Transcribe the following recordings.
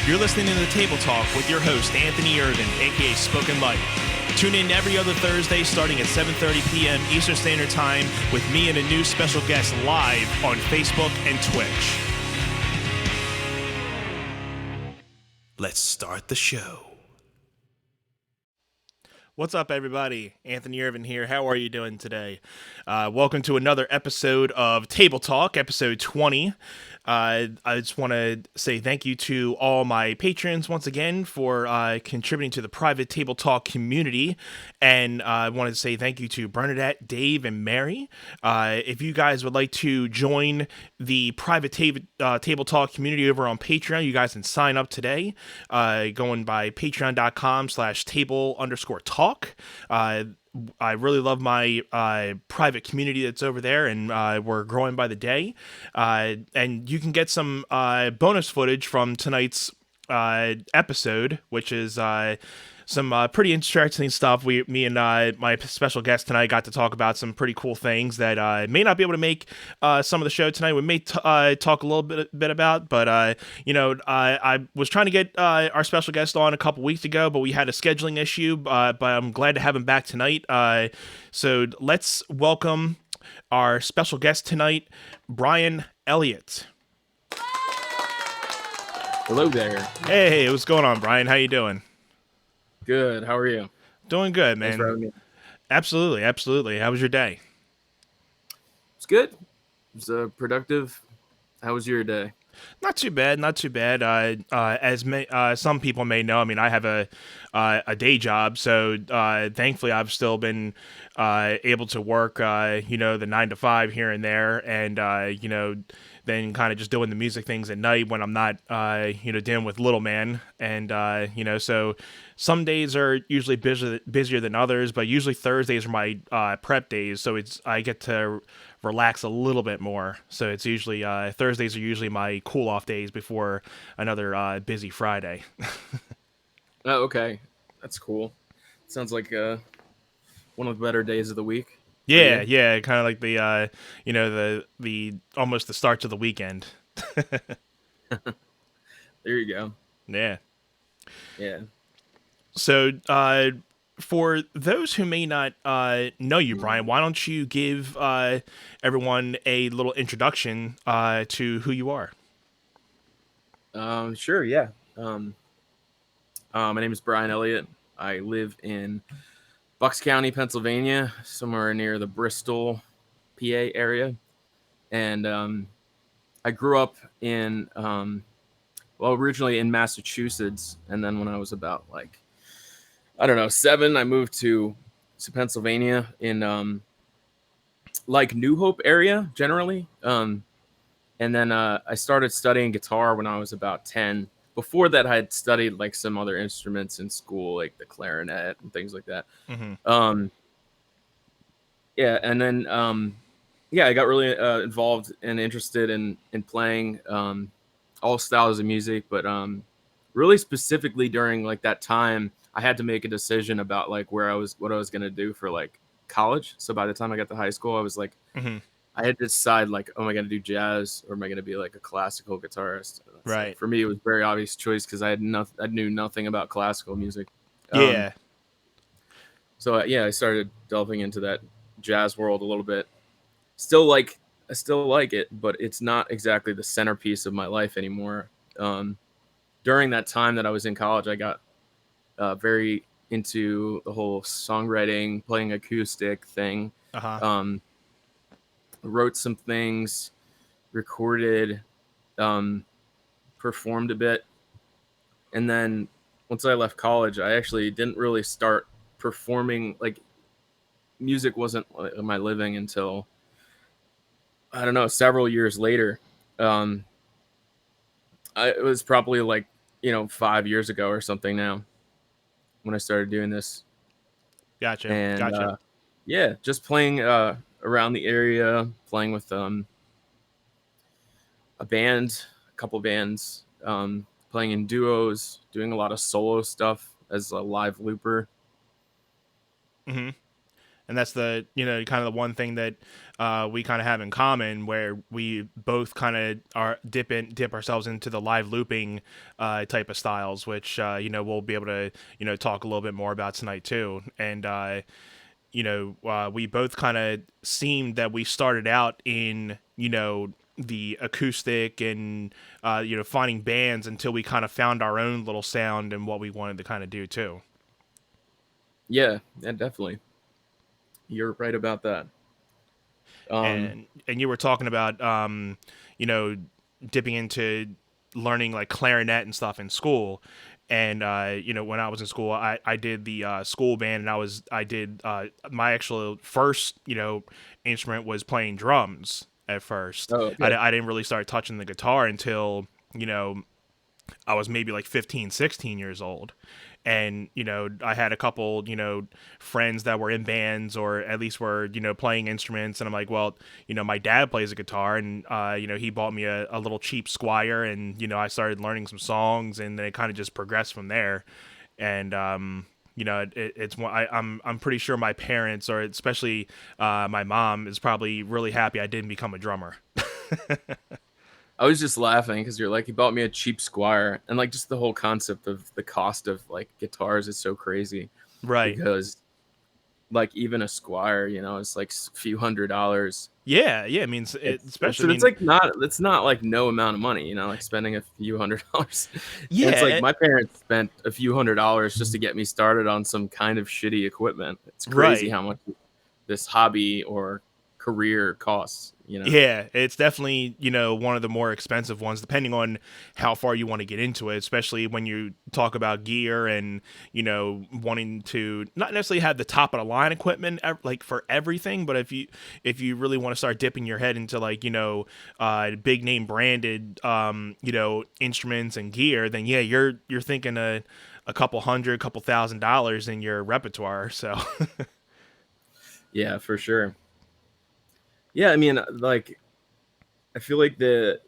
You're listening to the Table Talk with your host, Anthony Irvin, aka Spoken Light. Tune in every other Thursday starting at 7:30 p.m. Eastern Standard Time with me and a new special guest live on Facebook and Twitch. Let's start the show. What's up, everybody? Anthony Irvin here. How are you doing today? Welcome to another episode of Table Talk, episode 20. I just want to say thank you to all my patrons once again for contributing to the private Table Talk community. And I wanted to say thank you to Bernadette, Dave, and Mary. If you guys would like to join the private Table Talk community over on Patreon, you guys can sign up today going by patreon.com/table_talk. I really love my private community that's over there, and we're growing by the day. And you can get some bonus footage from tonight's episode, which is some pretty interesting stuff. Me and my special guest tonight got to talk about some pretty cool things that I may not be able to make some of the show tonight. We may talk a little bit about, but I was trying to get our special guest on a couple weeks ago, but we had a scheduling issue. But I'm glad to have him back tonight. So let's welcome our special guest tonight, Brian Elliot. Hello there. Hey, what's going on, Brian? How you doing? Good. How are you? Doing good, man. Thanks for having me. Absolutely. How was your day? It's good. It was productive. How was your day? Not too bad. As some people may know, I mean, I have a day job, so thankfully I've still been able to work, the 9 to 5 here and there, and then kind of just doing the music things at night when I'm not, dealing with little man, and so some days are usually busier than others, but usually Thursdays are my prep days, so I get to relax a little bit more. So it's usually Thursdays are usually my cool off days before another busy Friday. Oh, okay. That's cool. Sounds like one of the better days of the week. Yeah, kind of like the the almost the start to the weekend. There you go. Yeah. Yeah. So, for those who may not know you, Brian, why don't you give everyone a little introduction to who you are? Sure. Yeah. My name is Brian Elliot. I live in Bucks County, Pennsylvania, somewhere near the Bristol, PA area, and I grew up in originally in Massachusetts, and then when I was about 7, I moved to Pennsylvania in New Hope area generally. And then I started studying guitar when I was about 10. Before that, I had studied some other instruments in school, like the clarinet and things like that. Mm-hmm. And then I got really involved and interested in playing all styles of music, but really specifically during that time, I had to make a decision about what I was going to do for college. So by the time I got to high school, I was Mm-hmm. I had to decide am I going to do jazz or am I going to be a classical guitarist? Right. For me, it was a very obvious choice because I knew nothing about classical music. Yeah. I started delving into that jazz world a little bit. I still like it, but it's not exactly the centerpiece of my life anymore. During that time that I was in college, I got very into the whole songwriting, playing acoustic thing. Uh-huh. Wrote some things, recorded, performed a bit. And then once I left college, I actually didn't really start performing. Music wasn't my living until, I don't know, several years later. It was probably 5 years ago or something now when I started doing this. Gotcha. And just playing around the area, playing with a couple bands, playing in duos, doing a lot of solo stuff as a live looper. Mm-hmm. And that's the kind of the one thing that we kind of have in common, where we both kind of are dip ourselves into the live looping type of styles, which we'll be able to talk a little bit more about tonight too. And we both kind of seemed that we started out in the acoustic and finding bands until we kind of found our own little sound and what we wanted to kind of do too. Yeah, yeah, definitely. You're right about that. Um, And you were talking about you know dipping into learning like clarinet and stuff in school. And when I was in school, I did the school band, and I did my actual first instrument was playing drums at first. oh, okay. I didn't really start touching the guitar until I was maybe like 15, 16 years old. And, I had a couple, friends that were in bands or at least were, playing instruments. And I'm like, well, my dad plays a guitar, and, he bought me a little cheap Squire, and, I started learning some songs, and then it kind of just progressed from there. And, it's one I'm pretty sure my parents, or especially my mom, is probably really happy I didn't become a drummer. I was just laughing because you're like, he bought me a cheap Squire, and like just the whole concept of the cost of like guitars is so crazy Right. because like even a Squire, it's like a few $100s. Yeah. Yeah. I mean, It's especially, I it's mean, like not it's not like no amount of money, like spending a few $100s. And it's like yeah. my parents spent a few $100s just to get me started on some kind of shitty equipment. It's crazy Right. how much this hobby or career costs. Yeah, it's definitely, one of the more expensive ones, depending on how far you want to get into it, especially when you talk about gear and, wanting to not necessarily have the top of the line equipment like for everything, but if you really want to start dipping your head into like, big name branded instruments and gear, then yeah, you're thinking a couple hundred, couple $1,000s in your repertoire. So Yeah, for sure. Yeah, I mean, like I feel like the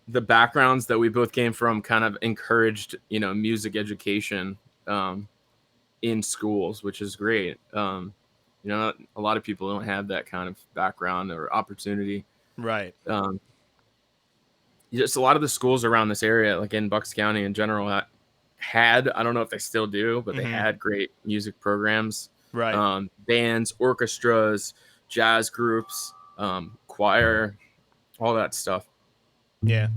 backgrounds that we both came from kind of encouraged, music education in schools, which is great. A lot of people don't have that kind of background or opportunity. right. Um, just a lot of the schools around this area, like in Bucks County in general, I don't know if they still do, but they Mhm. had great music programs, Right. bands, orchestras, jazz groups, choir, all that stuff. Yeah.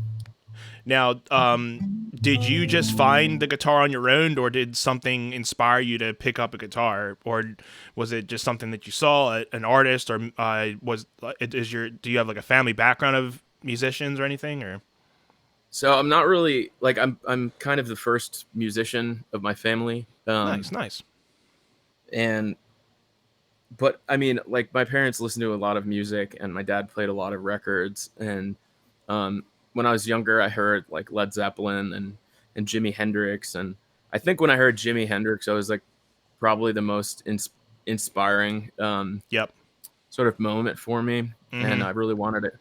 Now, did you just find the guitar on your own, or did something inspire you to pick up a guitar, or was it just something that you saw an artist, or do you have like a family background of musicians or anything, or? So I'm not really like I'm kind of the first musician of my family. Nice, nice. And but I mean, like my parents listened to a lot of music, and my dad played a lot of records. And when I was younger, I heard like Led Zeppelin and Jimi Hendrix. And I think when I heard Jimi Hendrix, I was like probably the most inspiring Yep. sort of moment for me. And Mm-hmm. I really wanted it.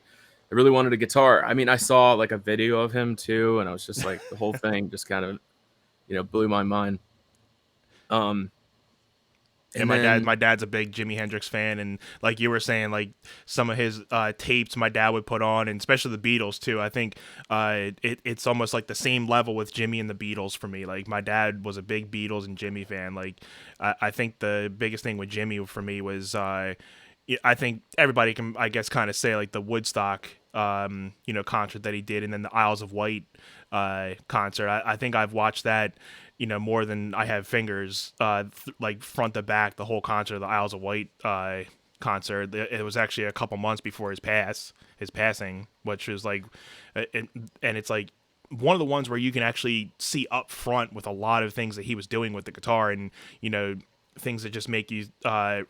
I really wanted a guitar. I mean, I saw like a video of him too, and I was just like, the whole thing just kind of, blew my mind. Um, Yeah, and then, my dad's a big Jimi Hendrix fan, and like you were saying, like some of his tapes my dad would put on, and especially the Beatles too. I think it's almost like the same level with Jimmy and the Beatles for me. Like my dad was a big Beatles and Jimmy fan. Like I think the biggest thing with Jimmy for me was I think everybody can, I guess, kind of say like the Woodstock, concert that he did, and then the Isles of Wight concert. I think I've watched that, more than I have fingers, like front to back, the whole concert of the Isles of Wight concert. It was actually a couple months before his passing, which was like, and it's like one of the ones where you can actually see up front with a lot of things that he was doing with the guitar, and things that just make you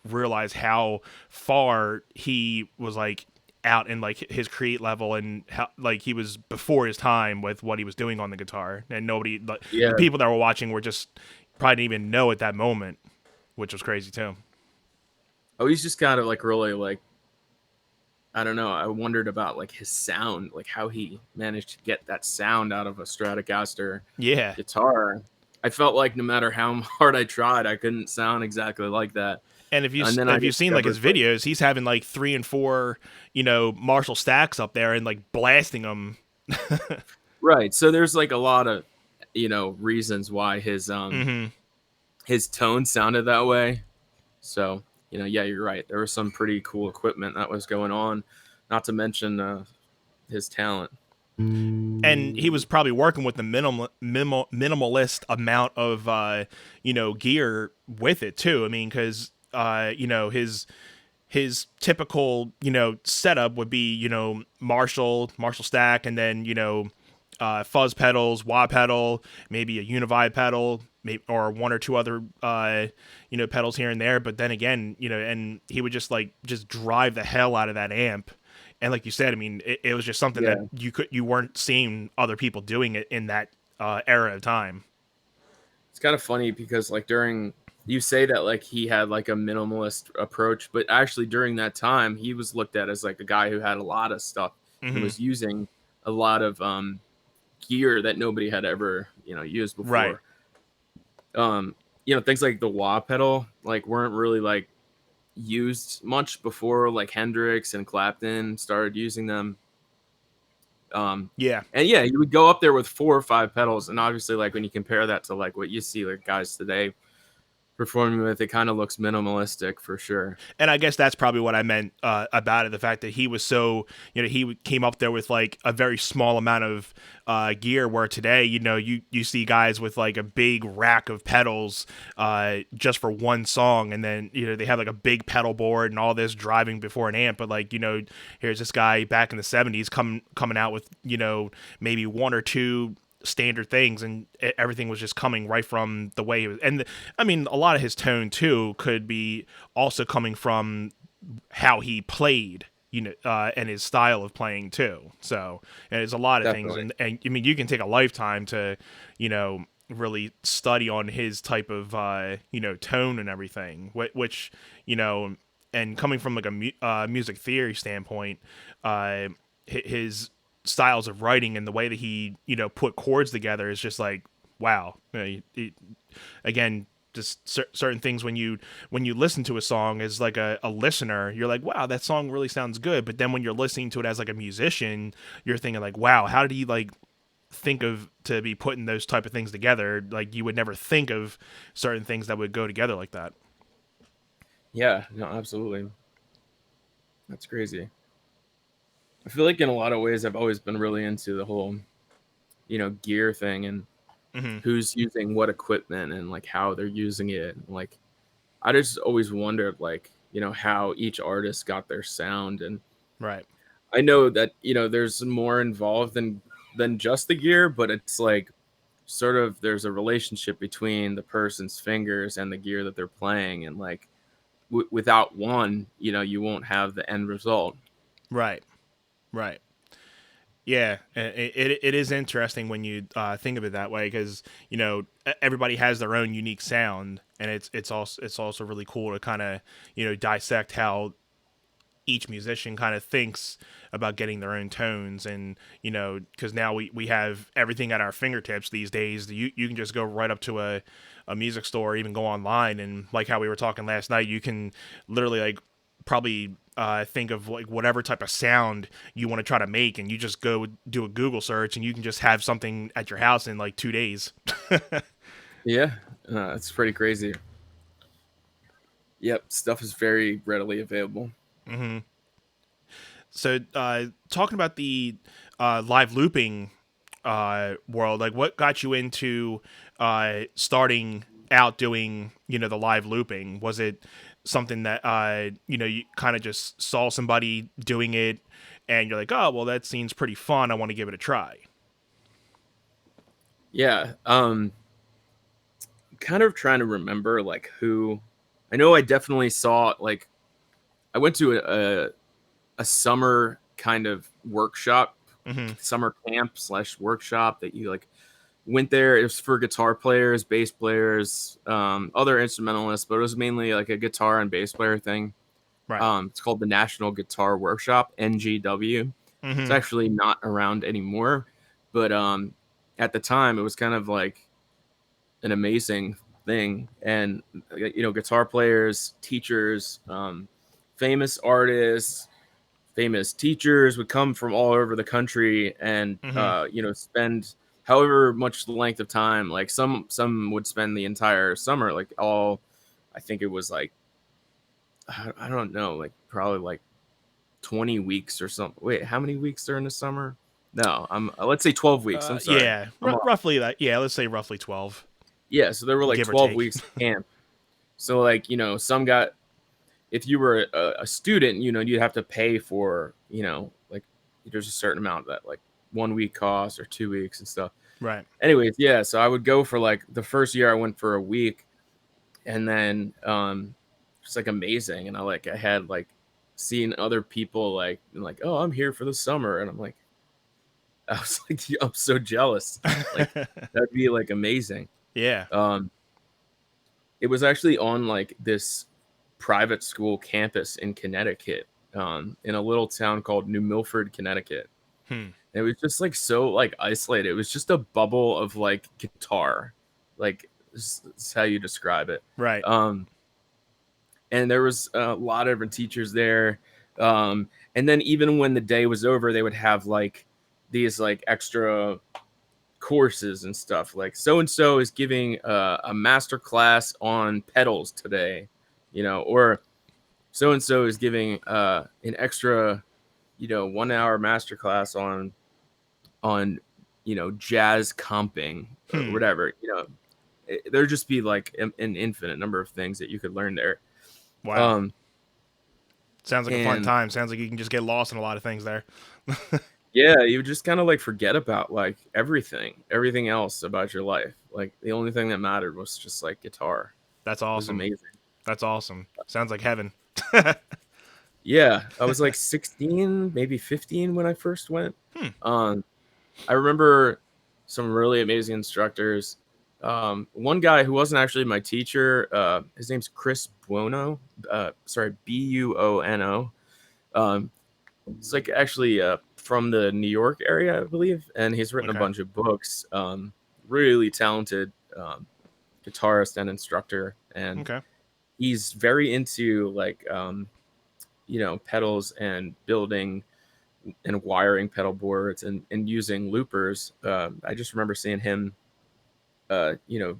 realize how far he was like out in like his create level, and how like he was before his time with what he was doing on the guitar, and nobody like the yeah. people that were watching were just probably didn't even know at that moment, which was crazy too. Oh, he's just kind of like really like, I don't know. I wondered about like his sound, like how he managed to get that sound out of a Stratocaster Yeah. guitar. I felt like no matter how hard I tried, I couldn't sound exactly like that. And if you And then I if you've seen like discovered his like, videos, he's having like 3 and 4, Marshall stacks up there and like blasting them. right. So there's like a lot of, reasons why Hmm. his tone sounded that way. So, yeah, you're right. There was some pretty cool equipment that was going on, not to mention his talent. And he was probably working with the minimalist amount of gear with it too. I mean, because his typical setup would be Marshall stack, and then fuzz pedals, wah pedal, maybe a univibe pedal, maybe, or one or two other pedals here and there. But then again, and he would just drive the hell out of that amp. And like you said, I mean, it was just something that Yeah. you weren't seeing other people doing it in that era of time. It's kind of funny because like during you say that like he had like a minimalist approach, but actually during that time he was looked at as like a guy who had a lot of stuff and Hmm. was using a lot of gear that nobody had ever, used Right. before. Things like the wah pedal like weren't really like used much before like Hendrix and Clapton started using them. Um, Yeah. and yeah, you would go up there with 4 or 5 pedals, and obviously, like when you compare that to like what you see like guys today performing with, it kind of looks minimalistic for sure. And I guess that's probably what I meant about it. The fact that he was so, he came up there with like a very small amount of gear, where today, you see guys with like a big rack of pedals just for one song. And then, they have like a big pedal board and all this driving before an amp. But like, here's this guy back in the 70s coming out with, maybe one or two standard things, and everything was just coming right from the way he was. And I mean, a lot of his tone too could be also coming from how he played, and his style of playing too. So, and there's a lot of things, Definitely. and I mean, you can take a lifetime to, really study on his type of, tone and everything, which, and coming from like a music theory standpoint, his styles of writing and the way that he put chords together is just like wow. Again, just certain things when you listen to a song as like a listener, you're like wow, that song really sounds good. But then when you're listening to it as like a musician, you're thinking like wow, how did he like think of to be putting those type of things together? Like you would never think of certain things that would go together like that. Yeah, no, absolutely. That's crazy. I feel like in a lot of ways I've always been really into the whole, gear thing and Hmm. who's using what equipment and like how they're using it. Like I just always wondered like, how each artist got their sound. And Right. I know that, there's more involved than just the gear, but it's like sort of there's a relationship between the person's fingers and the gear that they're playing, and like without one, you won't have the end result. Right. Right. Yeah, it is interesting when you think of it that way, because everybody has their own unique sound, and it's also really cool to kind of dissect how each musician kind of thinks about getting their own tones. And because now we have everything at our fingertips these days. You can just go right up to a music store, or even go online, and like how we were talking last night, you can literally like probably think of like whatever type of sound you want to try to make, and you just go do a Google search, and you can just have something at your house in like 2 days. Yeah, it's pretty crazy. Yep, stuff is very readily available. Hmm. So talking about the live looping world, like what got you into starting out doing the live looping? Was it something that you kind of just saw somebody doing it, and you're like, oh well, that seems pretty fun, I want to give it a try? Yeah, kind of trying to remember like who. I know I definitely saw like I went to a summer kind of workshop, Hmm. summer camp slash workshop that you like went there. It was for guitar players, bass players, other instrumentalists, but it was mainly like a guitar and bass player thing. Right. It's called the National Guitar Workshop, NGW. It's Hmm. actually not around anymore, but at the time it was kind of like an amazing thing. And guitar players, teachers, famous artists, famous teachers would come from all over the country and Hmm. spend however much length of time. Like some would spend the entire summer, like all, I think it was like, I don't know, like probably like 20 weeks or something. Wait, how many weeks during the summer? No, I'm let's say 12 weeks. I'm sorry. Yeah, I'm off. roughly that. Yeah, let's say roughly 12, Yeah, so there were like give or 12 take. weeks of camp. So like, some got, if you were a student, you'd have to pay for, like there's a certain amount that like 1 week costs or 2 weeks and stuff. Right. Anyways, yeah, so I would go for like the first year I went for a week, and then it's like amazing. And I had like seen other people like, oh, I'm here for the summer, and I'm like, I was like, I'm so jealous. Like that'd be like amazing. Yeah. Um, it was actually on like this private school campus in Connecticut, in a little town called New Milford, Connecticut. Hmm. And it was just like so like isolated. It was just a bubble of like guitar, like this is how you describe it. Right. Um, and there was a lot of different teachers there. And then even when the day was over, they would have like these like extra courses and stuff. Like so and so is giving a master class on pedals today, or so and so is giving an extra 1 hour master class on jazz comping or Hmm. whatever. There'd just be like an infinite number of things that you could learn there. Wow. um Sounds like a fun and time. Sounds like you can just get lost in a lot of things there. yeah, you just kind of like forget about like everything else about your life. Like the only thing that mattered was just like guitar. That's It was awesome. amazing. That's awesome. Sounds like heaven. Yeah, I was like 16, maybe 15 when I first went. Hmm. um I remember some really amazing instructors. One guy who wasn't actually my teacher, his name's Chris Buono. Sorry, Buono. Um, it's like actually from the New York area, I believe, and he's written a Okay. bunch of books. Really talented guitarist and instructor, and Okay. he's very into like pedals and building and wiring pedal boards and using loopers. I just remember seeing him,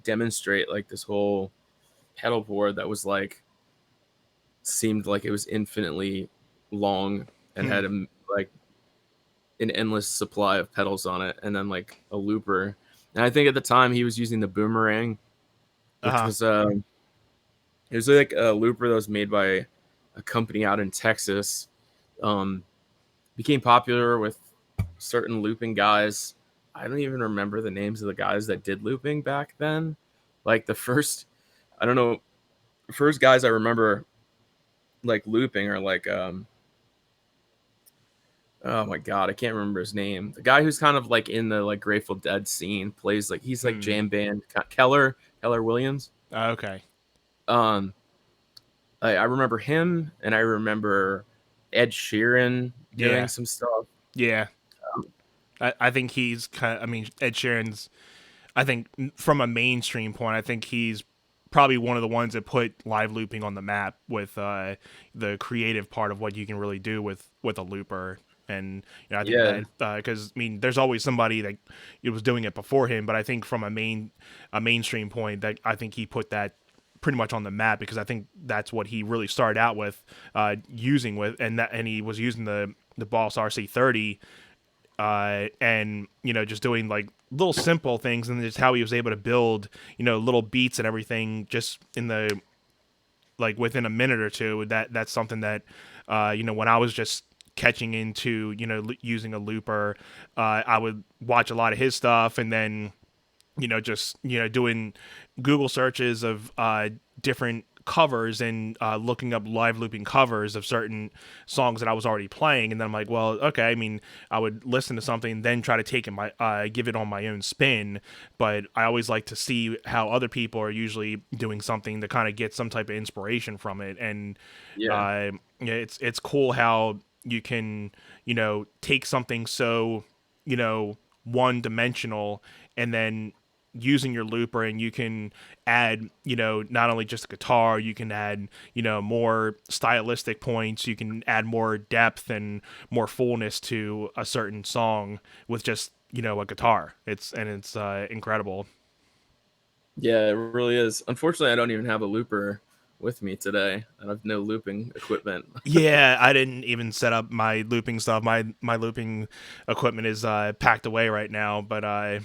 demonstrate like this whole pedal board that was like seemed like it was infinitely long and Hmm. had like an endless supply of pedals on it, and then like a looper. And I think at the time he was using the Boomerang, Uh which huh. was it was like a looper that was made by a company out in Texas. Um, Became popular with certain looping guys. I don't even remember the names of the guys that did looping back then. Like the first, I don't know, the first guys I remember like looping are like oh my god, I can't remember his name. The guy who's kind of like in the like Grateful Dead scene plays like he's like Hmm. jam band Keller Williams. Okay. Um, I remember him, and I remember Ed Sheeran doing Yeah. some stuff. Yeah. I think he's kind of. I mean, Ed Sheeran's. I think from a mainstream point, I think he's probably one of the ones that put live looping on the map with the creative part of what you can really do with a looper. And I think Yeah, that because I mean, there's always somebody that it was doing it before him, but I think from a mainstream point, that I think he put that pretty much on the map because I think that's what he really started out with using with, and he was using the Boss RC30 and just doing like little simple things and just how he was able to build little beats and everything just in the like within a minute or two. That's something that when I was just catching into using a looper, I would watch a lot of his stuff and then just doing Google searches of different covers and looking up live looping covers of certain songs that I was already playing, and then I'm like, well, okay. I mean, I would listen to something, then try to take it give it on my own spin. But I always like to see how other people are usually doing something to kind of get some type of inspiration from it, and yeah, yeah, it's cool how you can take something so one dimensional and then using your looper, and you can add, not only just a guitar, you can add, more stylistic points, you can add more depth and more fullness to a certain song with just, a guitar. It's incredible. Yeah, it really is. Unfortunately, I don't even have a looper with me today. I have no looping equipment. Yeah, I didn't even set up my looping stuff. My looping equipment is packed away right now, but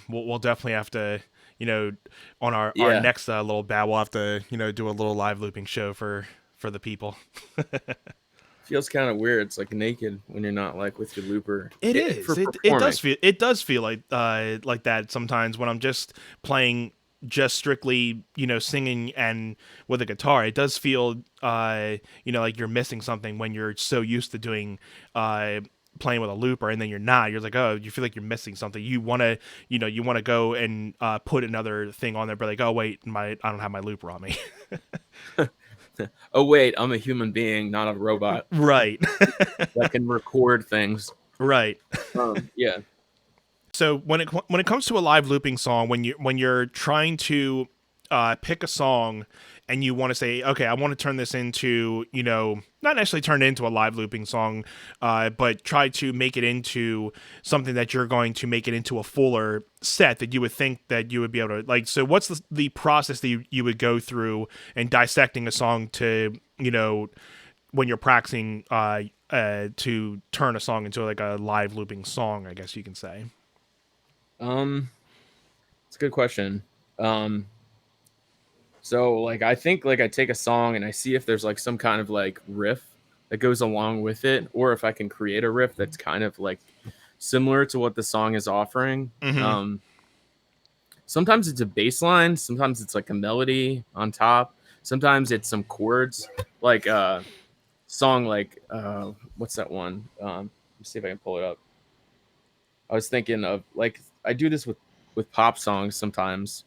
we'll definitely have to, you know, on our Yeah, next little bat, we'll have to, do a little live looping show for the people. feels kind of weird. It's like naked when you're not like with your looper It for is. It performing. does feel like that sometimes when I'm just playing, just strictly, singing and with a guitar. It does feel like you're missing something when you're so used to doing uh playing with a looper, and then you're not. You're like, oh, you feel like you're missing something. You want to go and put another thing on there, but like, oh wait, I don't have my looper on me. Oh wait, I'm a human being, not a robot Right. that can record things. Right. Yeah. So when it comes to a live looping song, when you're trying to pick a song, and you want to say, okay, I want to turn this into, not necessarily turn it into a live looping song, but try to make it into something that you're going to make it into a fuller set that you would think that you would be able to like. So what's the process that you would go through in dissecting a song to, when you're practicing to turn a song into like a live looping song, I guess you can say. Um, it's a good question. Um, so like I think like I take a song and I see if there's like some kind of like riff that goes along with it, or if I can create a riff that's kind of like similar to what the song is offering. Mm-hmm. Sometimes it's a bass line, sometimes it's like a melody on top, sometimes it's some chords, like song like what's that one? Let's see if I can pull it up. I was thinking of like I do this with pop songs sometimes,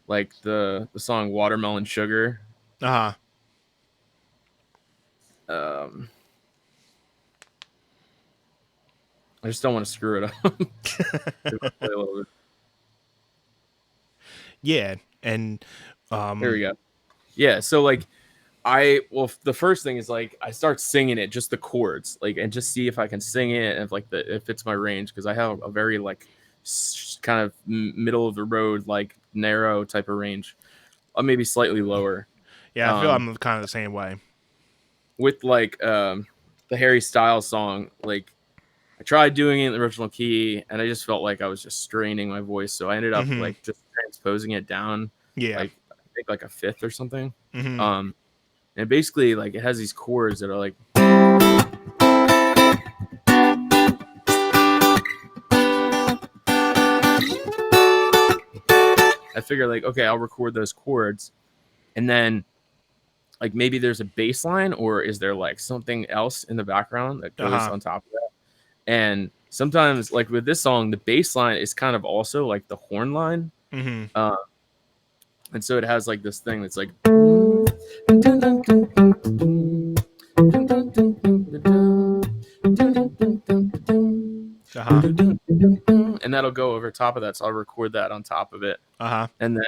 like the song Watermelon Sugar. Uh huh. Um, I just don't want to screw it up. Play a little bit. Yeah, and Here we um, go. Yeah, so like the first thing is like I start singing it, just the chords, like, and just see if I can sing it and if it's my range, because I have a very like kind of middle of the road, like narrow type of range, maybe slightly lower. yeah, I feel Um, I'm kind of the same way. with like the Harry Styles song, like I tried doing it in the original key, and I just felt like I was just straining my voice, so I ended up Mm-hmm. like just transposing it down, Yeah. like I think like a fifth or something. Mm-hmm. Um, and basically like it has these chords that are like I figure like okay, I'll record those chords, and then like maybe there's a bass line, or is there like something else in the background that Uh goes huh. on top of that? And sometimes like with this song, the bass line is kind of also like the horn line. Mm-hmm. Uh, and so it has like this thing that's like Uh huh. and that'll go over top of that, so I'll record that on top of it. Uh huh. And then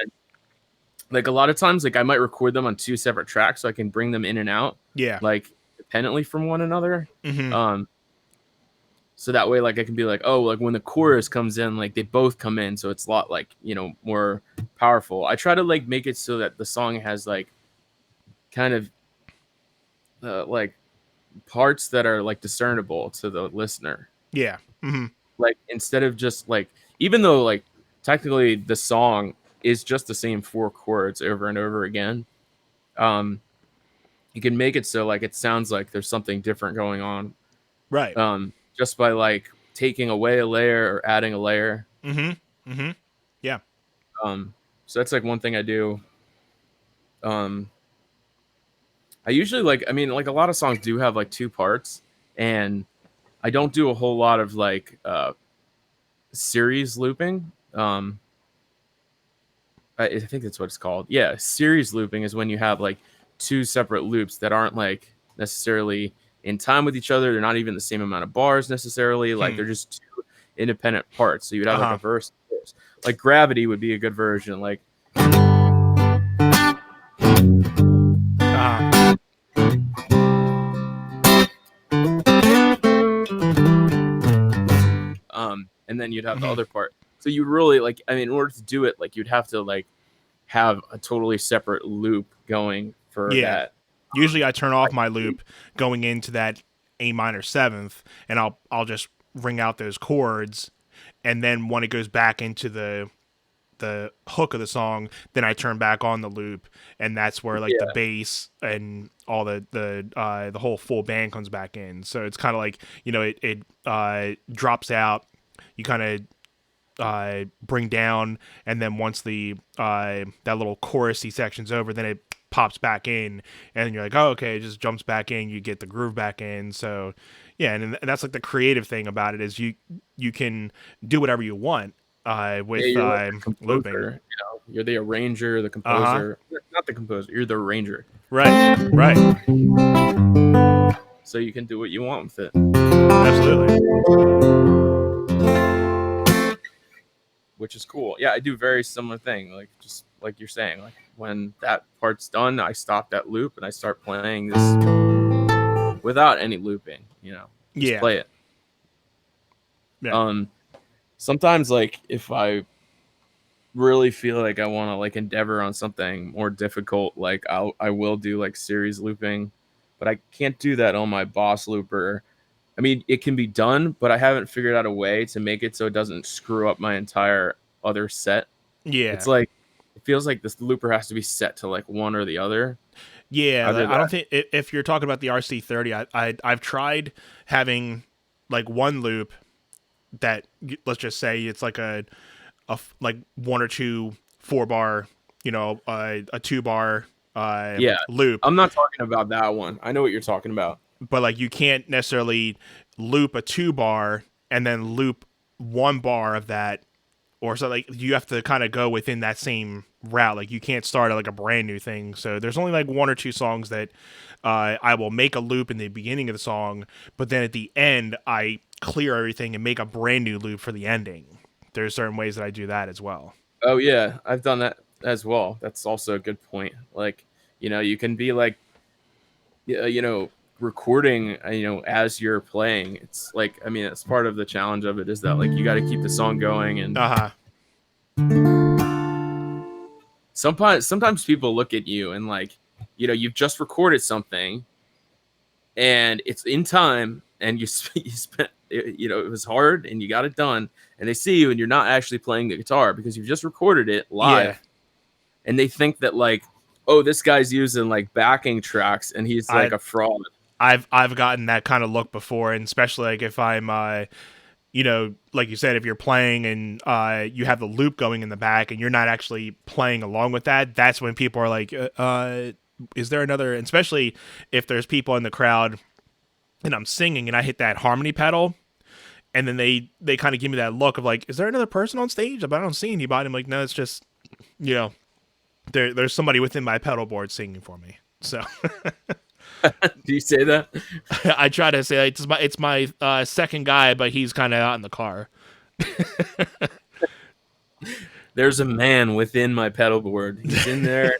like a lot of times like I might record them on two separate tracks so I can bring them in and out Yeah. like independently from one another. Mm-hmm. um so that way like I can be like, oh, like when the chorus comes in, like they both come in, so it's a lot like, more powerful. I try to like make it so that the song has like kind of like parts that are like discernible to the listener, Yeah. Mm-hmm. like instead of just like, even though like technically the song is just the same four chords over and over again, um you can make it so like it sounds like there's something different going on, Right. just by like taking away a layer or adding a layer. Mm-hmm. Mm-hmm. Yeah. So that's like one thing I do. um I usually like, I mean, like a lot of songs do have like two parts, and I don't do a whole lot of like series looping. I think that's what it's called. Yeah, series looping is when you have like two separate loops that aren't like necessarily in time with each other. They're not even the same amount of bars necessarily. Like Hmm. they're just two independent parts. So you would Uh have like a huh. verse. like Gravity would be a good version. Like, Uh, and then you'd have the mhm. other part. So you really like, I mean, in order to do it, like you'd have to like have a totally separate loop going for Yeah. that. Usually I turn off Like, my loop going into that A minor seventh, and I'll just ring out those chords, and then when it goes back into the hook of the song, then I turn back on the loop, and that's where like the yeah, bass and all the whole full band comes back in. So it's kind of like, it drops out. You kind of bring down, and then once the that little chorusy section's over, then it pops back in, and then you're like, oh, okay, it just jumps back in. You get the groove back in. So yeah, and that's like the creative thing about it is you can do whatever you want yeah, with you're like the looping. composer. You know, you're the arranger, the Uh huh. composer. Not the composer. You're the arranger. Right. Right. So you can do what you want with it, Absolutely. which is cool. Yeah, I do very similar thing. Like just like you're saying, like when that part's done, I stop that loop and I start playing this without any looping. You know, just Yeah. play it. Yeah. Um, sometimes like if I really feel like I want to like endeavor on something more difficult, like I will do like series looping, but I can't do that on my boss looper. I mean, it can be done, but I haven't figured out a way to make it so it doesn't screw up my entire other set. It's Yeah. like it feels like this looper has to be set to like one or the other. Yeah. Either I don't that, think if you're talking about the RC30, I've tried having like one loop that, let's just say it's like like one or two 4 bar, a 2 bar yeah. loop, I'm not talking about that one. I know what you're talking about. but like you can't necessarily loop a 2 bar and then loop 1 bar of that, or so like you have to kind of go within that same route. Like you can't start like a brand new thing. So there's only like one or two songs that I will make a loop in the beginning of the song, but then at the end I clear everything and make a brand new loop for the ending. There's certain ways that I do that as well. Oh yeah, I've done that as well. That's also a good point. Like, you can be like, recording, as you're playing. It's like, I mean, it's part of the challenge of it is that like you got to keep the song going, and Uh huh. sometimes people look at you and like, you've just recorded something and it's in time and you spent, it was hard and you got it done, and they see you and you're not actually playing the guitar because you've just recorded it Yeah. live, and they think that like, oh, this guy's using like backing tracks and he's like I a fraud. I've gotten that kind of look before, and especially like if I'm like you said, if you're playing and you have the loop going in the back and you're not actually playing along with that, that's when people are like, is there another? And especially if there's people in the crowd and I'm singing and I hit that harmony pedal, and then they kind of give me that look of like, is there another person on stage? But I don't see anybody. I'm like, no, it's just you know there's somebody within my pedal board singing for me. So Do you say that? I try to say like, it's my second guy, but he's kind of out in the car. There's a man within my pedal board. He's in there.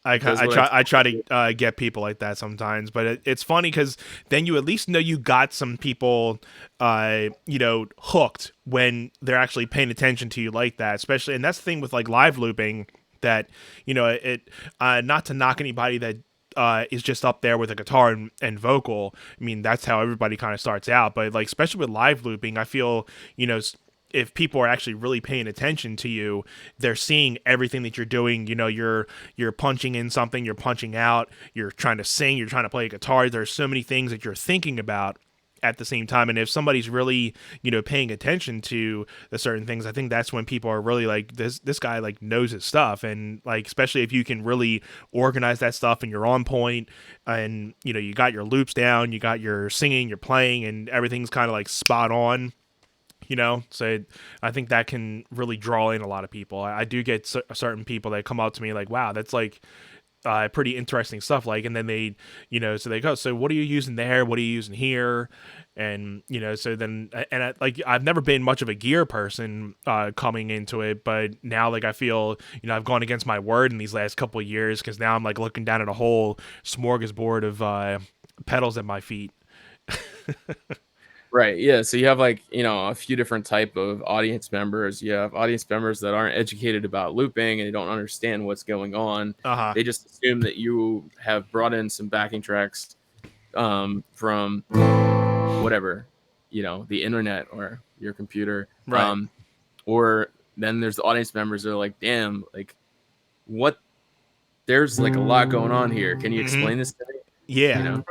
I, Does I what I try tell I him try to do. to get people like that sometimes, but it's funny because then you at least know you got some people, hooked when they're actually paying attention to you like that. Especially, and that's the thing with like live looping that it not to knock anybody that is just up there with a guitar and vocal. I mean, that's how everybody kind of starts out. But like, especially with live looping, I feel if people are actually really paying attention to you, they're seeing everything that you're doing. You're punching in something, you're punching out, you're trying to sing, you're trying to play a guitar. There's so many things that you're thinking about at the same time, and if somebody's really paying attention to the certain things, I think that's when people are really like, this guy like knows his stuff. And like, especially if you can really organize that stuff and you're on point, and you got your loops down, you got your singing, your playing, and everything's kind of like spot on. So I think that can really draw in a lot of people. I do get certain people that come up to me like, wow, that's like pretty interesting stuff. Like, and then they, so they go, so what are you using there? What are you using here? And so then, and like I've never been much of a gear person coming into it, but now like I feel I've gone against my word in these last couple of years because now I'm like looking down at a whole smorgasbord of pedals at my feet. Right. Yeah. So you have like, a few different type of audience members. You have audience members that aren't educated about looping and they don't understand what's going on. Uh huh. They just assume that you have brought in some backing tracks from whatever, the internet or your computer. Right. Or then there's the audience members that are like, damn, like what? There's like a lot going on here. Can you Mm-hmm. explain this to me? You Yeah. know?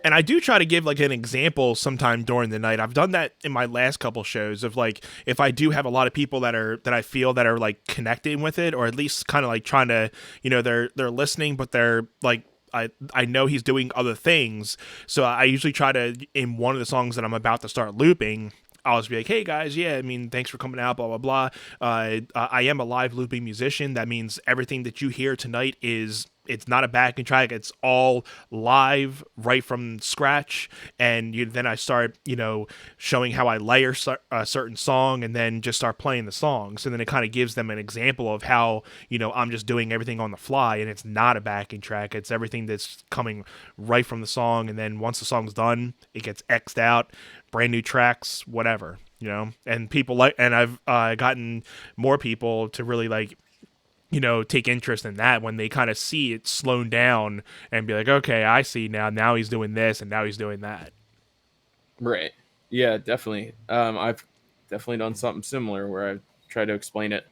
And I do try to give like an example sometime during the night. I've done that in my last couple shows of like if I do have a lot of people that I feel that are like connecting with it, or at least kind of like trying to, they're listening, but they're like I know he's doing other things. So I usually try to, in one of the songs that I'm about to start looping, I'll just be like, hey guys, yeah, I mean, thanks for coming out, blah, blah, blah. I am a live looping musician. That means everything that you hear tonight it's not a backing track. It's all live right from scratch. And then I start, showing how I layer a certain song and then just start playing the songs. And then it kind of gives them an example of how, I'm just doing everything on the fly and it's not a backing track. It's everything that's coming right from the song. And then once the song's done, it gets X'd out, brand new tracks, whatever, and people like, and I've gotten more people to really like, take interest in that when they kind of see it slowed down and be like, okay, I see now. Now he's doing this and now he's doing that. Right. Yeah, definitely. I've definitely done something similar where I try to explain it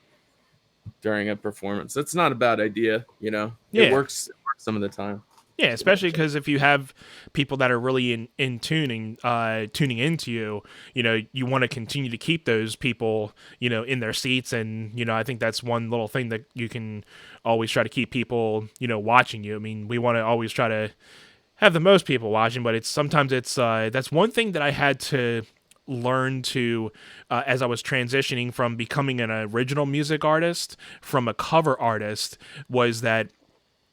during a performance. That's not a bad idea, Yeah. It works some of the time. Yeah, especially because if you have people that are really in tuning into you, you want to continue to keep those people, in their seats, and I think that's one little thing that you can always try to keep people, watching you. I mean, we want to always try to have the most people watching, but it's sometimes it's that's one thing that I had to learn to as I was transitioning from becoming an original music artist from a cover artist was that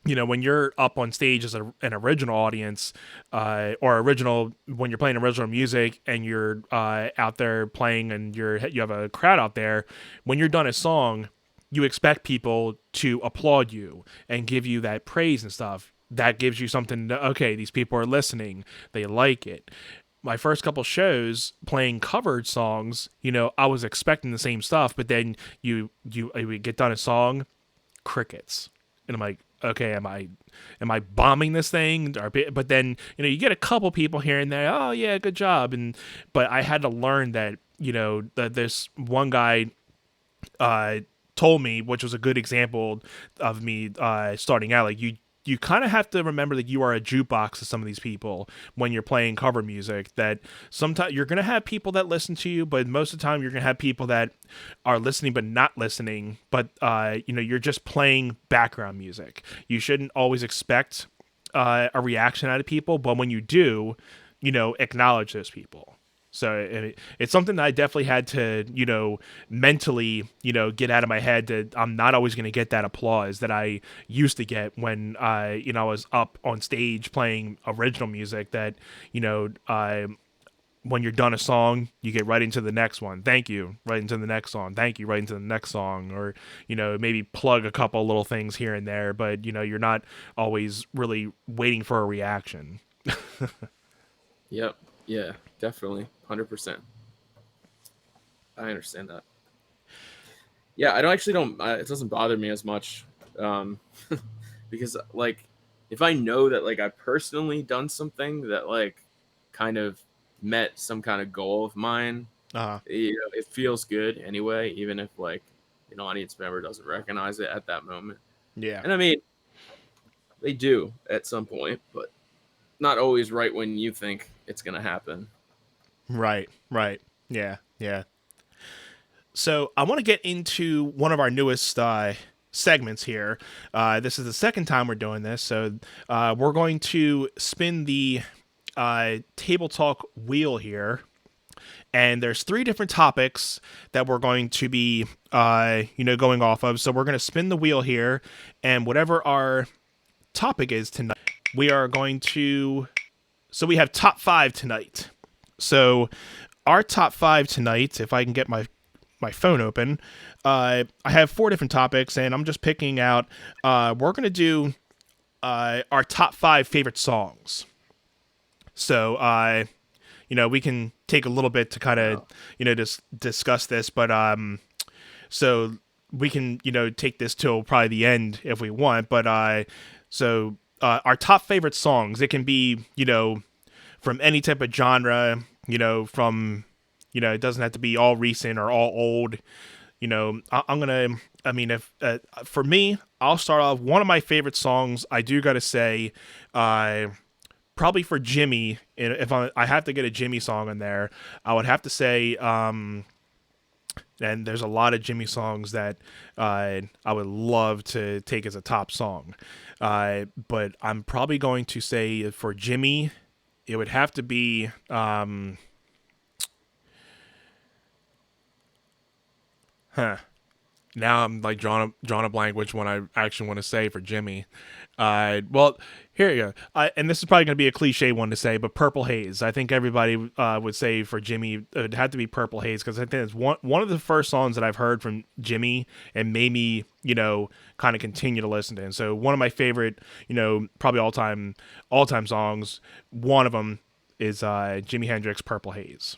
when you're up on stage as an original audience or original when you're playing original music and you're out there playing and you have a crowd out there, when you're done a song, you expect people to applaud you and give you that praise and stuff. That gives you something to, okay, these people are listening, they like it. My first couple shows playing covered songs, I was expecting the same stuff, but then you we get done a song, crickets, and I'm like, okay, am I bombing this thing? But then you get a couple people here and there. Oh yeah, good job. But I had to learn that that this one guy uh, told me, which was a good example of me starting out. Like you kind of have to remember that you are a jukebox to some of these people when you're playing cover music. That sometimes you're gonna have people that listen to you, but most of the time you're gonna have people that are listening but not listening. But you're just playing background music. You shouldn't always expect a reaction out of people, but when you do, acknowledge those people. So it's something that I definitely had to, mentally, get out of my head that I'm not always going to get that applause that I used to get when I was up on stage playing original music. That, when you're done a song, you get right into the next one. Thank you. Right into the next song. Thank you. Right into the next song. Or, maybe plug a couple little things here and there, but, you're not always really waiting for a reaction. Yep. Yeah, definitely. 100%. I understand that. Yeah, I don't actually don't it doesn't bother me as much um because like if I know that like I personally done something that like kind of met some kind of goal of mine, Uh, it feels good anyway, even if like audience member doesn't recognize it at that moment. yeah. And I mean, they do at some point, but not always right when you think it's gonna happen. Right. Right. Yeah. Yeah. So I want to get into one of our newest segments here. This is the second time we're doing this, so we're going to spin the table talk wheel here, and there's three different topics that we're going to be going off of. So we're going to spin the wheel here, and whatever our topic is tonight, we are going to. So we have top five tonight. So our top five tonight, if I can get my phone open, I have four different topics, and I'm just picking out. We're gonna do our top five favorite songs. So we can take a little bit to kind of Oh, just discuss this, but so we can take this till probably the end if we want, but our top favorite songs, it can be from any type of genre, from it doesn't have to be all recent or all old. I'm gonna. I mean, if for me, I'll start off. One of my favorite songs, I do gotta say, uh, probably for Jimmy. If I have to get a Jimmy song in there, I would have to say. And there's a lot of Jimmy songs that I would love to take as a top song, but I'm probably going to say for Jimmy, it would have to be. Huh. Now I'm like drawing a blank which one I actually want to say for Jimmy. Well, here you go. And this is probably going to be a cliche one to say, but Purple Haze. I think everybody would say for Jimmy it would have to be Purple Haze because I think it's one of the first songs that I've heard from Jimmy and made me kind of continue to listen to. And so one of my favorite probably all time songs. One of them is Jimi Hendrix Purple Haze.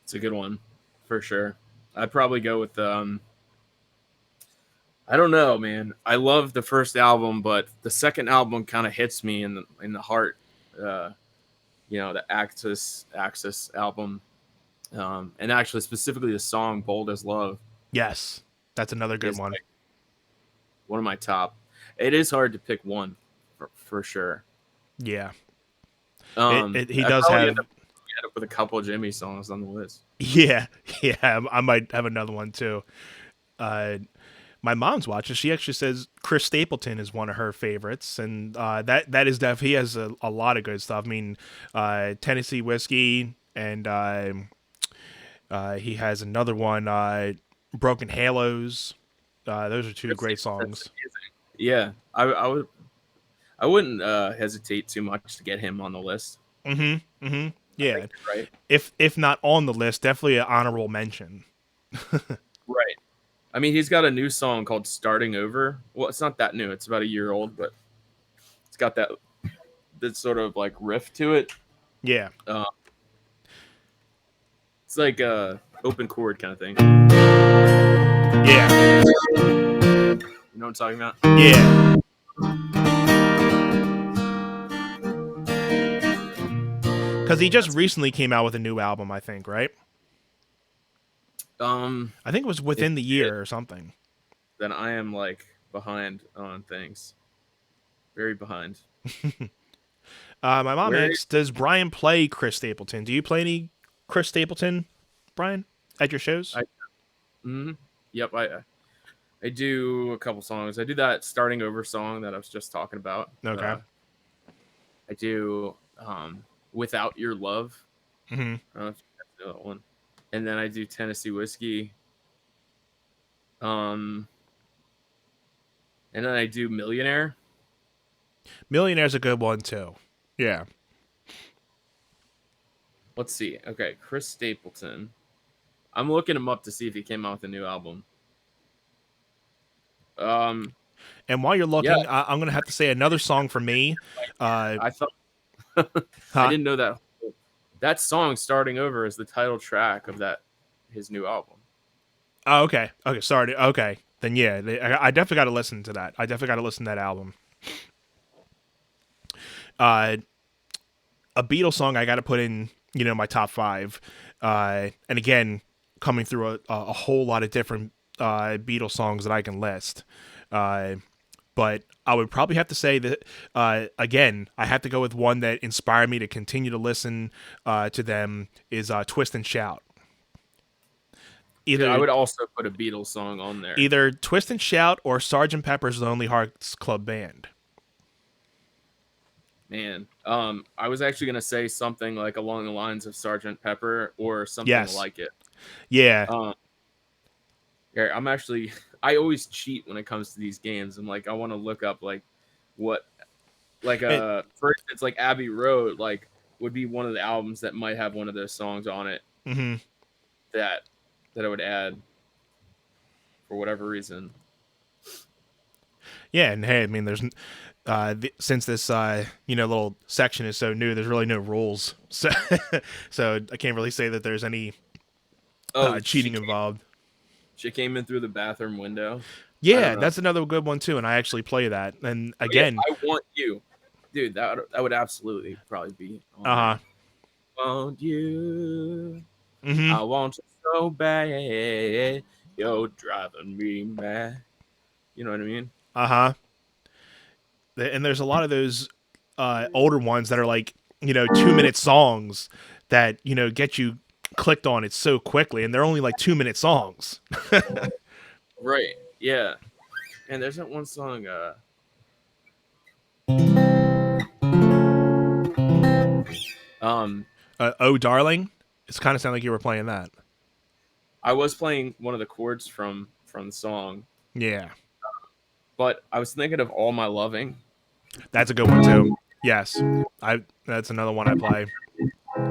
it's a good one for sure. I'd probably go with I don't know, man. I love the first album, but the second album kind of hits me in the heart. Uh, the Axis album, and actually specifically the song "Bold as Love" Yes, that's another good is one. like one of my top. It is hard to pick one for sure. Yeah, he I does probably have. end up with a couple of Jimmy songs on the list. Yeah, yeah, I might have another one too. Uh, my mom's watches. She actually says Chris Stapleton is one of her favorites, and that is definitely he has a lot of good stuff. I mean, Tennessee Whiskey, and he has another one, Broken Halos. Those are two great That's songs. amazing. Yeah, I wouldn't hesitate too much to get him on the list. Mm-hmm. Mm-hmm. I think Yeah. you're right. If not on the list, definitely an honorable mention. Right. I mean, he's got a new song called "Starting Over." Well, it's not that new; it's about a year old, but it's got that sort of like riff to it. Yeah. Uh, it's like a open chord kind of thing. Yeah. You know what I'm talking about? Yeah. Because he just That's recently came out with a new album, I think, right? I think it was if within the he did, year or something. then I am like behind on things, very behind. My mom Where asks, does Brian play Chris Stapleton? Do you play any Chris Stapleton, Brian, at your shows? I, yep, I do a couple songs. I do that "Starting Over" song that I was just talking about. Okay. I do "Without Your Love." Hmm. I don't know if you know that one. And then I do Tennessee Whiskey. Um, and then I do Millionaire. Millionaire's a good one, too. Yeah. Let's see. Okay, Chris Stapleton. I'm looking him up to see if he came out with a new album. Um, And while you're yeah, looking, I'm going to have to say another song for me. Uh, I thought I huh? didn't know that song "Starting Over" is the title track of that his new album. Oh, okay. Okay, sorry. Okay. Then, yeah, I definitely got to listen to that. I definitely got to listen to that album. Uh, a Beatles song I got to put in, my top five. And again, coming through a whole lot of different Beatles songs that I can list. Uh, but I would probably have to say that again, I have to go with one that inspired me to continue to listen to them is "Twist and Shout." Yeah, I Either would also put a Beatles song on there. either "Twist and Shout" or Sergeant Pepper's Lonely Hearts Club Band. Man, I was actually gonna say something like along the lines of Sergeant Pepper or something Yes. like it. Yeah. Um, here, I'm actually I always cheat when it comes to these games. I'm like I want to look up like what like It, for instance like Abbey Road like would be one of the albums that might have one of those songs on it mhm. that I would add for whatever reason. Yeah, and hey, I mean, since this little section is so new, there's really no rules, so so I can't really say that there's any Oh, cheating involved. she came in through the bathroom window. I don't Yeah, know. that's another good one too, and I actually play that. And Oh yeah, again, I want you, dude. That would absolutely probably be on uh huh, there. Want you, mm-hmm, I want you so bad. You're driving me mad. You know what I mean? uh huh, and there's a lot of those older ones that are like 2 minute songs that get you clicked on it so quickly, and they're only like 2 minute songs. Right. Yeah. And there's that one song. Um, Oh, darling, it's kind of sound like you were playing that. I was playing one of the chords from the song, Yeah, but I was thinking of All My Loving. that's a good one too. Yes, I that's another one I play.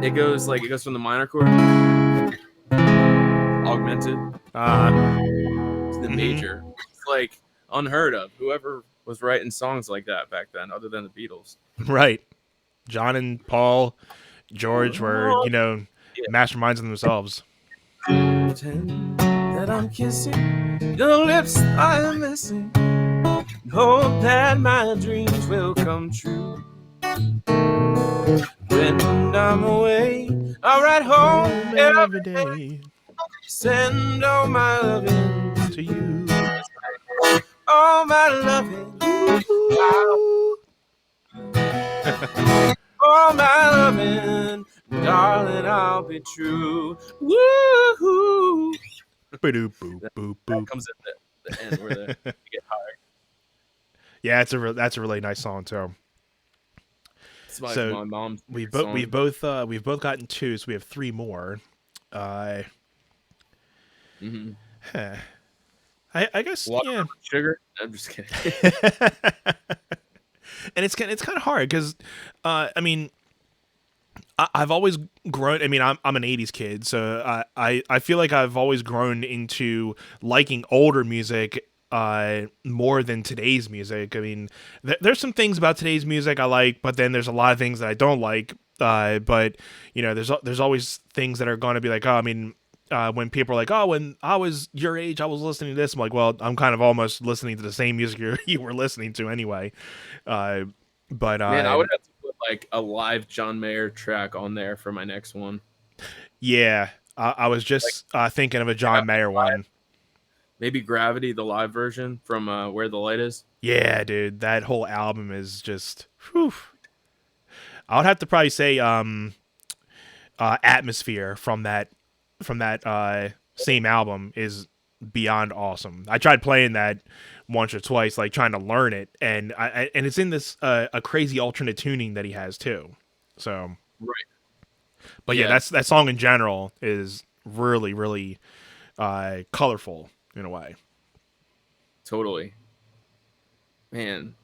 It goes from the minor chord augmented Uh, to the mm-hmm, major. It's like unheard of. Whoever was writing songs like that back then, other than the Beatles. right. John and Paul, George were Oh, masterminds in themselves. yeah. Pretend that I'm kissing your lips I'm missing. Hope that my dreams will come true. When I'm away, I'll write home Home every every day. day Send all my loving, to you. all my loving, Ooh. all my loving, darling, I'll be true. Woo-hoo. Boop boop That, boop that boop. comes at the end where the get high. Yeah, that's a really nice song too. It's So my mom's we've favorite both we've song. both uh, we've both gotten two, so we have three more. Uh, Mm-hmm. huh. I guess Water yeah. sugar. I'm just kidding. And it's kind of hard because, I mean, I've always grown. I mean, I'm an '80s kid, so I feel like I've always grown into liking older music more than today's music. I mean, there's some things about today's music I like, but then there's a lot of things that I don't like. But there's always things that are going to be like, oh, I mean, when people are like, oh, when I was your age, I was listening to this. I'm like, well, I'm kind of almost listening to the same music you were listening to anyway. Uh, but Man, I would have to put like a live John Mayer track on there for my next one. Yeah, I was Like just thinking of a John Gravity Mayer live, one. maybe Gravity, the live version from Where the Light Is. Yeah, dude, that whole album is just. Whew. I would have to probably say Atmosphere from that same album is beyond awesome. I tried playing that once or twice, like trying to learn it, and and it's in this a crazy alternate tuning that he has too. So, Right. but yeah, Yeah, that song in general is really really colorful in a way. totally. Man,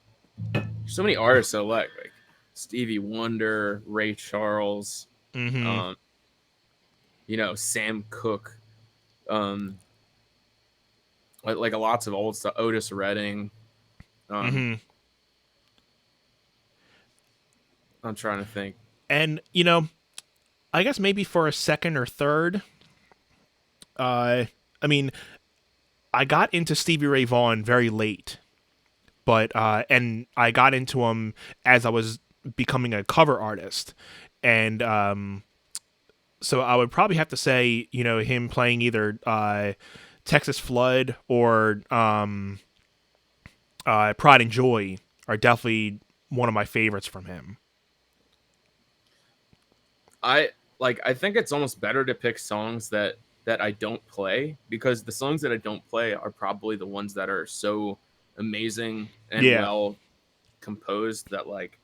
so many artists I like Stevie Wonder, Ray Charles, Mm-hmm. um, Sam Cooke, um, like lots of old stuff. Otis Redding. Um, Mm-hmm. I'm trying to think. And I guess maybe for a second or third, I mean, I got into Stevie Ray Vaughan very late, but and I got into him as I was becoming a cover artist, and so I would probably have to say, him playing either Texas Flood or Pride and Joy are definitely one of my favorites from him. I think it's almost better to pick songs that I don't play because the songs that I don't play are probably the ones that are so amazing and Yeah. well composed that like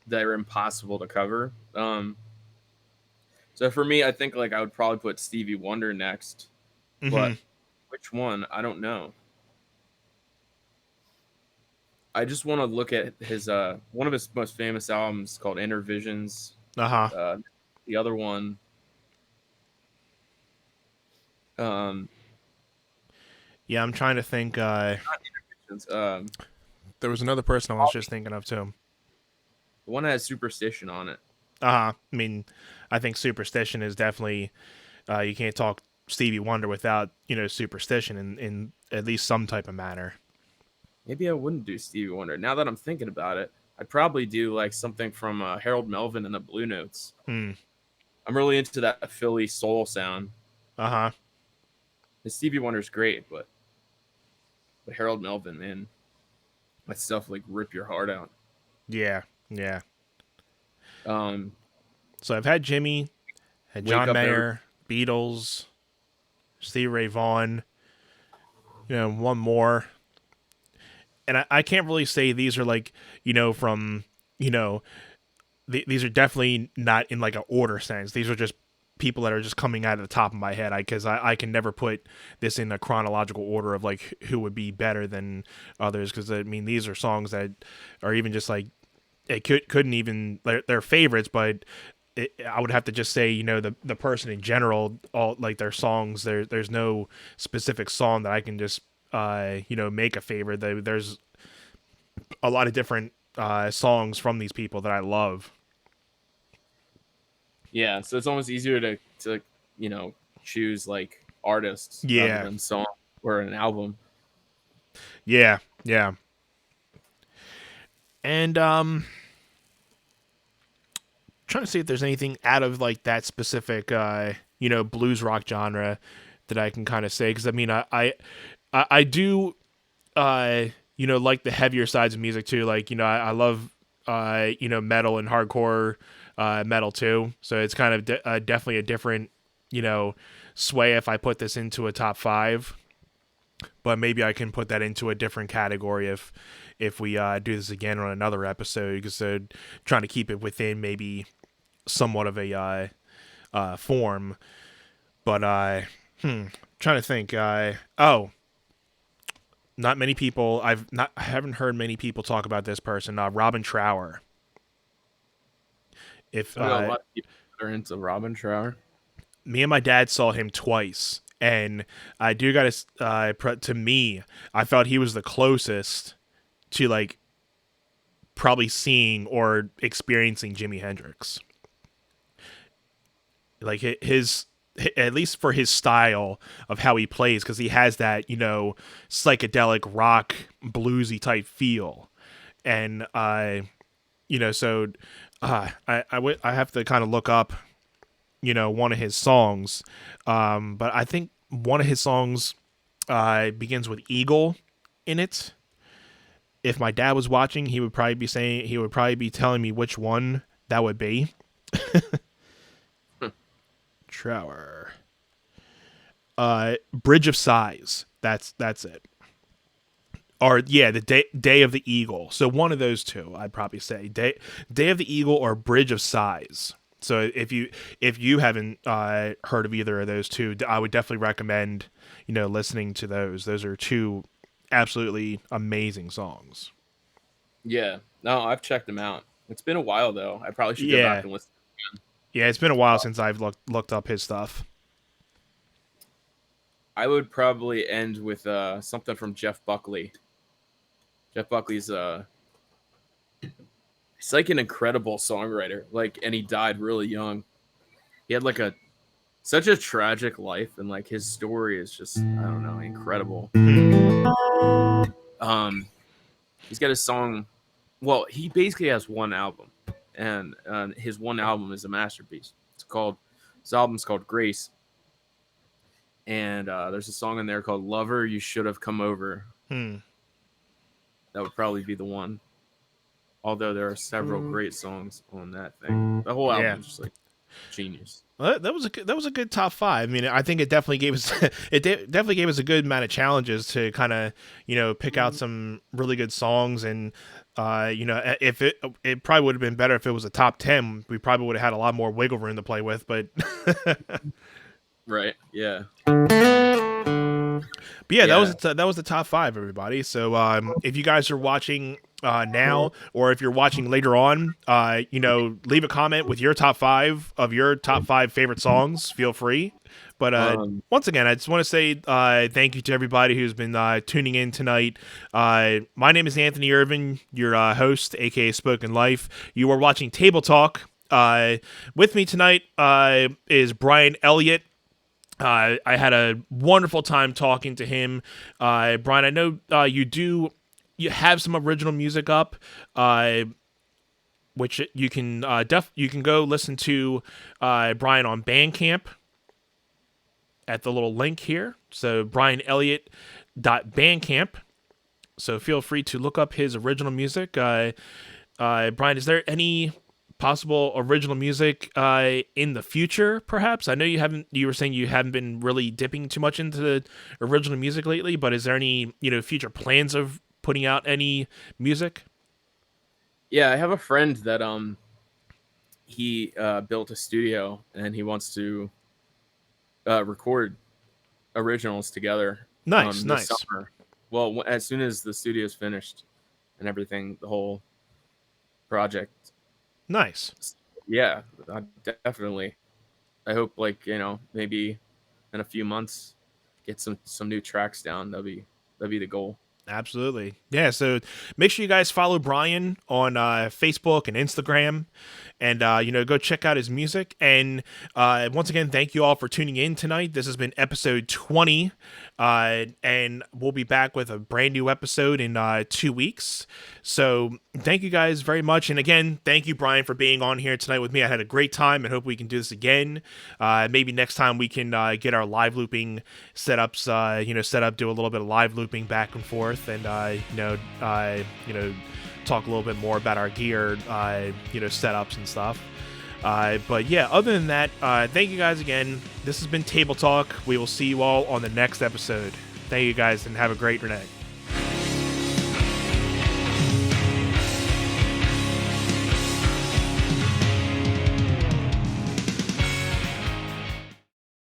that are impossible to cover. So for me, I think like I would probably put Stevie Wonder next, Hmm. but which one? I don't know. I just want to look at his one of his most famous albums called Inner Visions. Uh-huh. Uh, the other one, um, Yeah, I'm trying to think. um, There was another person I was just thinking of too. the one that has Superstition on it. Uh-huh. I mean, I think Superstition is definitely you can't talk Stevie Wonder without, Superstition in at least some type of manner. Maybe I wouldn't do Stevie Wonder. Now that I'm thinking about it, I'd probably do like something from Harold Melvin and the Blue Notes. Hmm. I'm really into that Philly soul sound. Uh-huh. The Stevie Wonder's great, but Harold Melvin, man, that stuff like rip your heart out. Yeah. Yeah. Um, So I've had Jimmy, had Wake John up every Mayer, Beatles, Stevie Ray Vaughan, one more. And I can't really say these are like, from, you know, these are definitely not in like an order sense. These are just people that are just coming out of the top of my head. Because I can never put this in a chronological order of like who would be better than others. Because I mean, these are songs that are even just like it couldn't even they're favorites, but I would have to just say, the person in general, all like their songs. There's no specific song that I can just make a favorite. There's a lot of different songs from these people that I love. Yeah, so it's almost easier to choose like artists rather Yeah, than song or an album. yeah, yeah. And trying to see if there's anything out of like that specific blues rock genre that I can kind of say, because I mean I do like the heavier sides of music too. Like, I love metal and hardcore metal too. So it's kind of definitely a different, you know, sway if I put this into a top five. But maybe I can put that into a different category if we do this again on another episode, because trying to keep it within maybe somewhat of a form. But trying to think. Oh, not many people. I haven't heard many people talk about this person. Robin Trower. If I know a lot of people that are into Robin Trower. Me and my dad saw him twice, and I do gotta to me, I felt he was the closest to like probably seeing or experiencing Jimi Hendrix. Like his at least for his style of how he plays, because he has that psychedelic rock bluesy type feel. And so I have to kind of look up one of his songs. But I think one of his songs begins with Eagle in it. If my dad was watching, he would probably be telling me which one that would be. Trower. Bridge of Sighs. That's it. Or yeah, the Day of the Eagle. So one of those two, I'd probably say Day of the Eagle or Bridge of Sighs. So if you haven't heard of either of those two, I would definitely recommend listening to those. Those are two absolutely amazing songs. Yeah, no, I've checked them out. It's been a while though. I probably should go back Yeah, and listen. yeah. It's been a while since I've looked up his stuff. I would probably end with something from Jeff Buckley. Jeff Buckley's he's like an incredible songwriter. Like, and he died really young. He had like a such a tragic life, and like his story is just I don't know incredible. Hmm. Um, he's got a song. Well, he basically has one album, and his one album is a masterpiece. His album's called Grace, and there's a song in there called "Lover You Should Have Come Over." Hmm. That would probably be the one. Although there are several great songs on that thing, the whole album Yeah. is just like. genius. Well, that was a good top five. I mean, I think it definitely gave us definitely gave us a good amount of challenges to kind of pick out some really good songs. And if it probably would have been better if it was a top 10. We probably would have had a lot more wiggle room to play with. But Right. Yeah. But yeah, Yeah. that was the top five, everybody. So if you guys are watching now, or if you're watching later on, leave a comment with your top five of your top five favorite songs. Feel free. But once again, I just want to say thank you to everybody who's been tuning in tonight. My name is Anthony Irvin, your host, aka Spoken Life. You are watching Table Talk. With me tonight is Brian Elliot. I had a wonderful time talking to him. Brian, I know you have some original music up, which you can you can go listen to Brian on Bandcamp at the little link here. So brianelliot.bandcamp. So feel free to look up his original music. Brian, is there any possible original music in the future, perhaps? I know you were saying you haven't been really dipping too much into the original music lately, but is there any future plans of putting out any music? Yeah, I have a friend that he built a studio and he wants to record originals together Nice. this summer. Well, as soon as the studio's finished and everything, the whole project. Nice. Yeah, definitely. I hope maybe in a few months get some new tracks down. That'd be the goal. Absolutely. Yeah, so make sure you guys follow Brian on Facebook and Instagram, and go check out his music. And once again, thank you all for tuning in tonight. This has been episode 20, and we'll be back with a brand new episode in 2 weeks. So thank you guys very much. And again, thank you, Brian, for being on here tonight with me. I had a great time and hope we can do this again. Maybe next time we can get our live looping setups, set up, do a little bit of live looping back and forth, and talk a little bit more about our gear, setups and stuff. But yeah, other than that, thank you guys again. This has been Table Talk. We will see you all on the next episode. Thank you guys and have a great night.